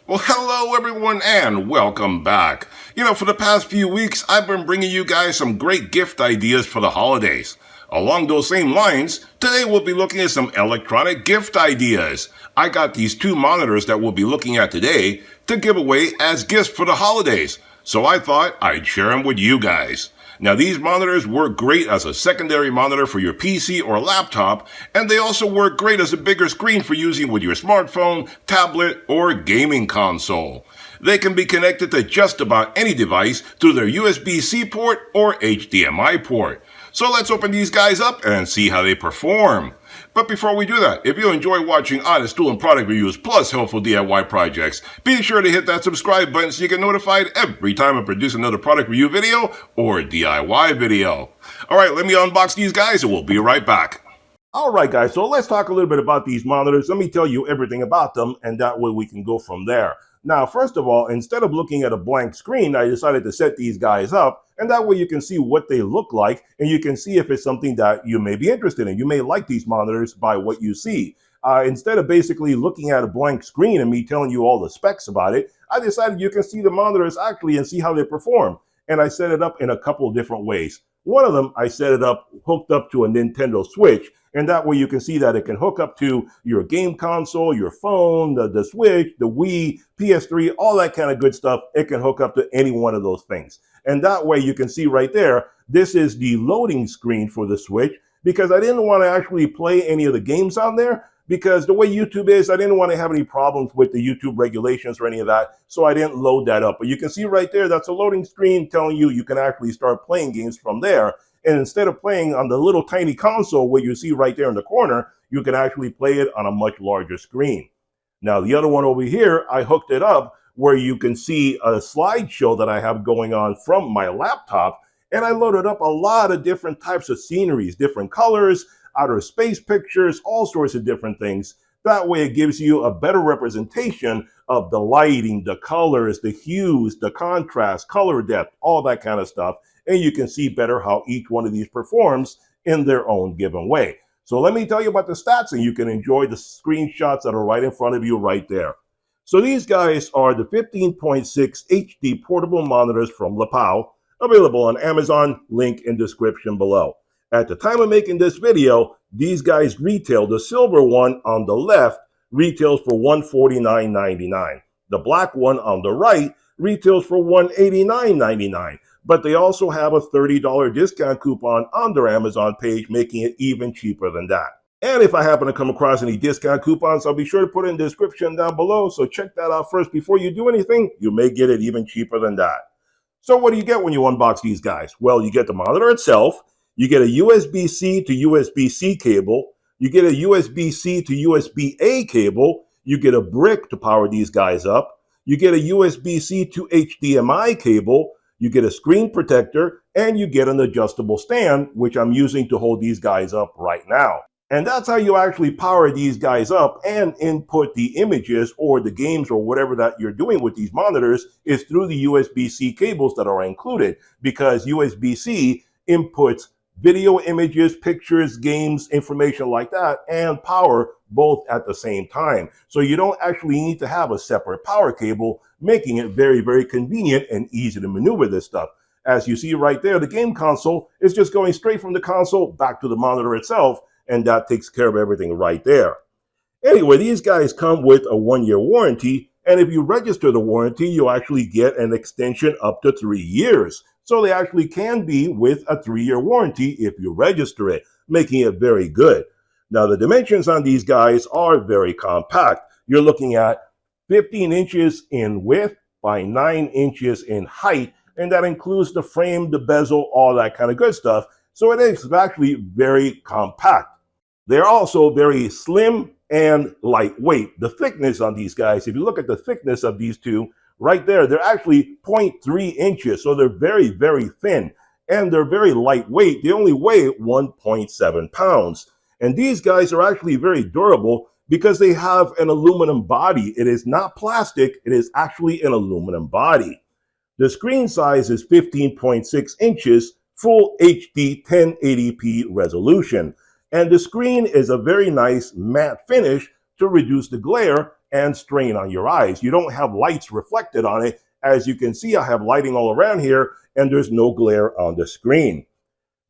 Well, hello everyone and welcome back. For the past few weeks, I've been bringing you guys some great gift ideas for the holidays. Along those same lines, today we'll be looking at some electronic gift ideas. I got these two monitors that we'll be looking at today to give away as gifts for the holidays, so I thought I'd share them with you guys. Now, these monitors work great as a secondary monitor for your PC or laptop, and they also work great as a bigger screen for using with your smartphone, tablet, or gaming console. They can be connected to just about any device through their USB-C port or HDMI port. So let's open these guys up and see how they perform. But before we do that, if you enjoy watching honest tool and product reviews plus helpful DIY projects, be sure to hit that subscribe button so you get notified every time I produce another product review video or DIY video. Alright, let me unbox these guys and we'll be right back. Alright guys, so let's talk a little bit about these monitors. Let me tell you everything about them and that way we can go from there. Now, first of all, instead of looking at a blank screen, I decided to set these guys up, and that way you can see what they look like, and you can see if it's something that you may be interested in. You may like these monitors by what you see. Instead of basically looking at a blank screen and me telling you all the specs about it, I decided you can see the monitors actually and see how they perform. And I set it up in a couple of different ways. One of them, I set it up hooked up to a Nintendo Switch, and that way you can see that it can hook up to your game console, your phone, the Switch, the Wii, PS3, all that kind of good stuff. It can hook up to any one of those things. And that way you can see right there, this is the loading screen for the Switch, because I didn't want to actually play any of the games on there, because the way YouTube is, I didn't want to have any problems with the YouTube regulations or any of that, so I didn't load that up. But you can see right there, that's a loading screen telling you can actually start playing games from there. And instead of playing on the little tiny console where you see right there in the corner, you can actually play it on a much larger screen. Now, the other one over here, I hooked it up where you can see a slideshow that I have going on from my laptop. And I loaded up a lot of different types of sceneries, different colors, outer space pictures, all sorts of different things. That way it gives you a better representation of the lighting, the colors, the hues, the contrast, color depth, all that kind of stuff. And you can see better how each one of these performs in their own given way. So let me tell you about the stats and you can enjoy the screenshots that are right in front of you right there. So these guys are the 15.6 HD portable monitors from Lepow, available on Amazon, link in description below. At the time of making this video, these guys retail. The silver one on the left retails for $149.99. The black one on the right retails for $189.99. But they also have a $30 discount coupon on their Amazon page, making it even cheaper than that. And if I happen to come across any discount coupons, I'll be sure to put it in the description down below. So check that out first before you do anything. You may get it even cheaper than that. So what do you get when you unbox these guys? Well, you get the monitor itself. You get a USB-C to USB-C cable. You get a USB-C to USB-A cable. You get a brick to power these guys up. You get a USB-C to HDMI cable. You get a screen protector, and you get an adjustable stand, which I'm using to hold these guys up right now. And that's how you actually power these guys up and input the images or the games or whatever that you're doing with these monitors is through the USB-C cables that are included, because USB-C inputs video, images, pictures, games, information like that, and power both at the same time. So you don't actually need to have a separate power cable, making it very, very convenient and easy to maneuver this stuff. As you see right there, the game console is just going straight from the console back to the monitor itself, and that takes care of everything right there. Anyway, these guys come with a 1-year warranty, and if you register the warranty, you'll actually get an extension up to 3 years. So they actually can be with a 3-year warranty if you register it, making it very good. Now, the dimensions on these guys are very compact. You're looking at 15 inches in width by 9 inches in height, and that includes the frame, the bezel, all that kind of good stuff. So it is actually very compact. They're also very slim and lightweight. The thickness on these guys, if you look at the thickness of these two, right there, they're actually 0.3 inches. So they're very, very thin. And they're very lightweight. They only weigh 1.7 pounds. And these guys are actually very durable because they have an aluminum body. It is not plastic. It is actually an aluminum body. The screen size is 15.6 inches, full HD 1080p resolution. And the screen is a very nice matte finish to reduce the glare and strain on your eyes. You don't have lights reflected on it. As you can see, I have lighting all around here, and there's no glare on the screen.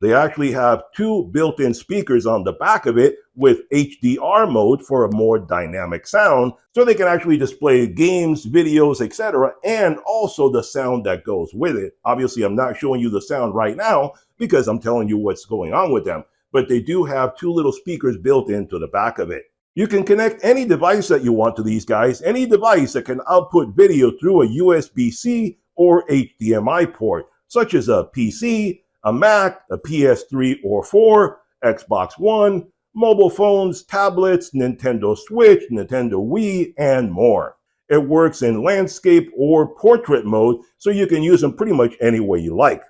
They actually have two built-in speakers on the back of it with HDR mode for a more dynamic sound, so they can actually display games, videos, etc., and also the sound that goes with it. Obviously, I'm not showing you the sound right now because I'm telling you what's going on with them, but they do have two little speakers built into the back of it. You can connect any device that you want to these guys, any device that can output video through a USB-C or HDMI port, such as a PC, a Mac, a PS3 or 4, Xbox One, mobile phones, tablets, Nintendo Switch, Nintendo Wii, and more. It works in landscape or portrait mode, so you can use them pretty much any way you like.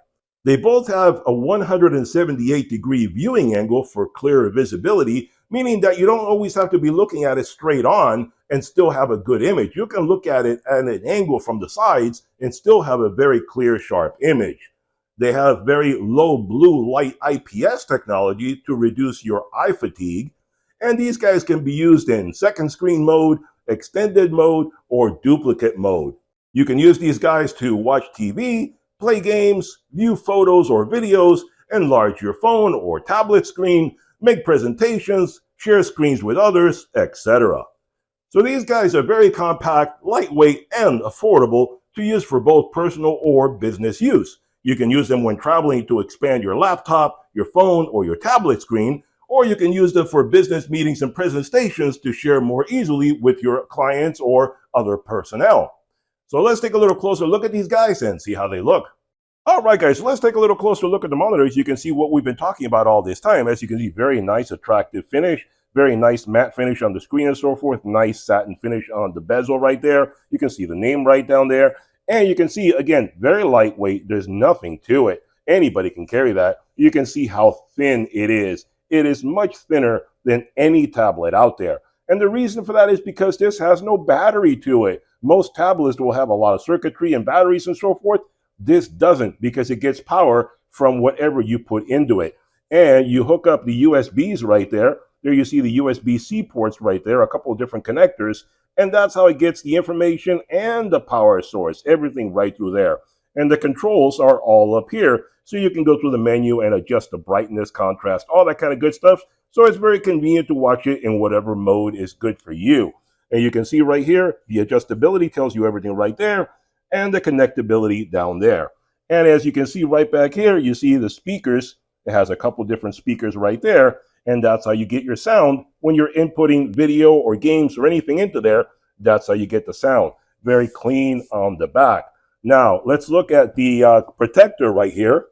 They both have a 178-degree viewing angle for clearer visibility, meaning that you don't always have to be looking at it straight on and still have a good image. You can look at it at an angle from the sides and still have a very clear, sharp image. They have very low blue light IPS technology to reduce your eye fatigue. And these guys can be used in second screen mode, extended mode, or duplicate mode. You can use these guys to watch TV, play games, view photos or videos, enlarge your phone or tablet screen, make presentations, share screens with others, etc. So these guys are very compact, lightweight, and affordable to use for both personal or business use. You can use them when traveling to expand your laptop, your phone, or your tablet screen, or you can use them for business meetings and presentations to share more easily with your clients or other personnel. So let's take a little closer look at these guys and see how they look. All right, guys, so let's take a little closer look at the monitors. You can see what we've been talking about all this time. As you can see, very nice, attractive finish, very nice matte finish on the screen and so forth, nice satin finish on the bezel right there. You can see the name right down there. And you can see, again, very lightweight. There's nothing to it. Anybody can carry that. You can see how thin it is. It is much thinner than any tablet out there. And the reason for that is because this has no battery to it. Most tablets will have a lot of circuitry and batteries and so forth. This doesn't, because it gets power from whatever you put into it. And you hook up the USBs right there. There you see the USB-C ports right there, a couple of different connectors. And that's how it gets the information and the power source, everything right through there. And the controls are all up here. So you can go through the menu and adjust the brightness, contrast, all that kind of good stuff. So it's very convenient to watch it in whatever mode is good for you. And you can see right here, the adjustability tells you everything right there, and the connectability down there. And as you can see right back here, you see the speakers. It has a couple different speakers right there. And that's how you get your sound when you're inputting video or games or anything into there. That's how you get the sound. Very clean on the back. Now, let's look at the protector right here.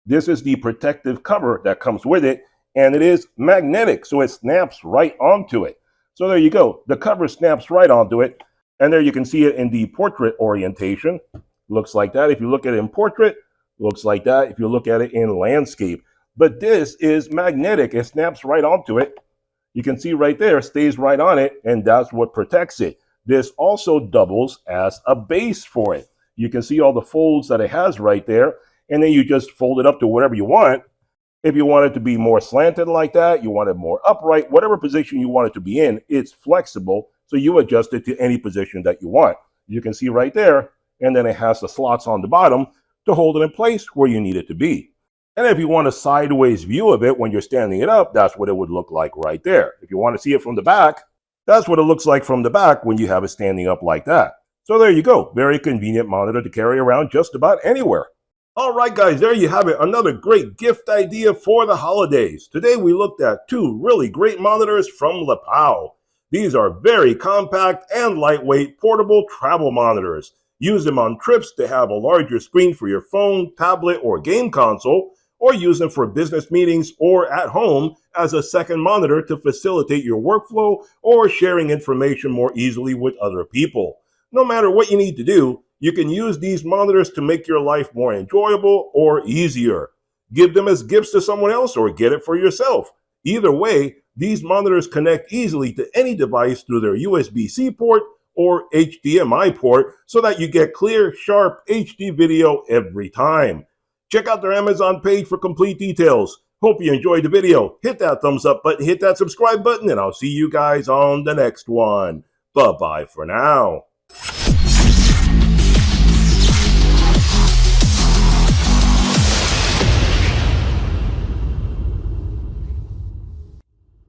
This is the protective cover that comes with it, and it is magnetic, so it snaps right onto it. So there you go. The cover snaps right onto it, and there you can see it in the portrait orientation. Looks like that. If you look at it in portrait, looks like that. If you look at it in landscape. But this is magnetic. It snaps right onto it. You can see right there, stays right on it, and that's what protects it. This also doubles as a base for it. You can see all the folds that it has right there, and then you just fold it up to whatever you want. If you want it to be more slanted like that, you want it more upright, whatever position you want it to be in, it's flexible, so you adjust it to any position that you want. You can see right there, and then it has the slots on the bottom to hold it in place where you need it to be. And if you want a sideways view of it when you're standing it up, that's what it would look like right there. If you want to see it from the back, that's what it looks like from the back when you have it standing up like that. So there you go. Very convenient monitor to carry around just about anywhere. All right, guys, there you have it. Another great gift idea for the holidays. Today we looked at two really great monitors from Lepow. These are very compact and lightweight portable travel monitors. Use them on trips to have a larger screen for your phone, tablet, or game console, or use them for business meetings or at home as a second monitor to facilitate your workflow or sharing information more easily with other people. No matter what you need to do, you can use these monitors to make your life more enjoyable or easier. Give them as gifts to someone else or get it for yourself. Either way, these monitors connect easily to any device through their USB-C port or HDMI port so that you get clear, sharp HD video every time. Check out their Amazon page for complete details. Hope you enjoyed the video. Hit that thumbs up button, hit that subscribe button, and I'll see you guys on the next one. Bye-bye for now.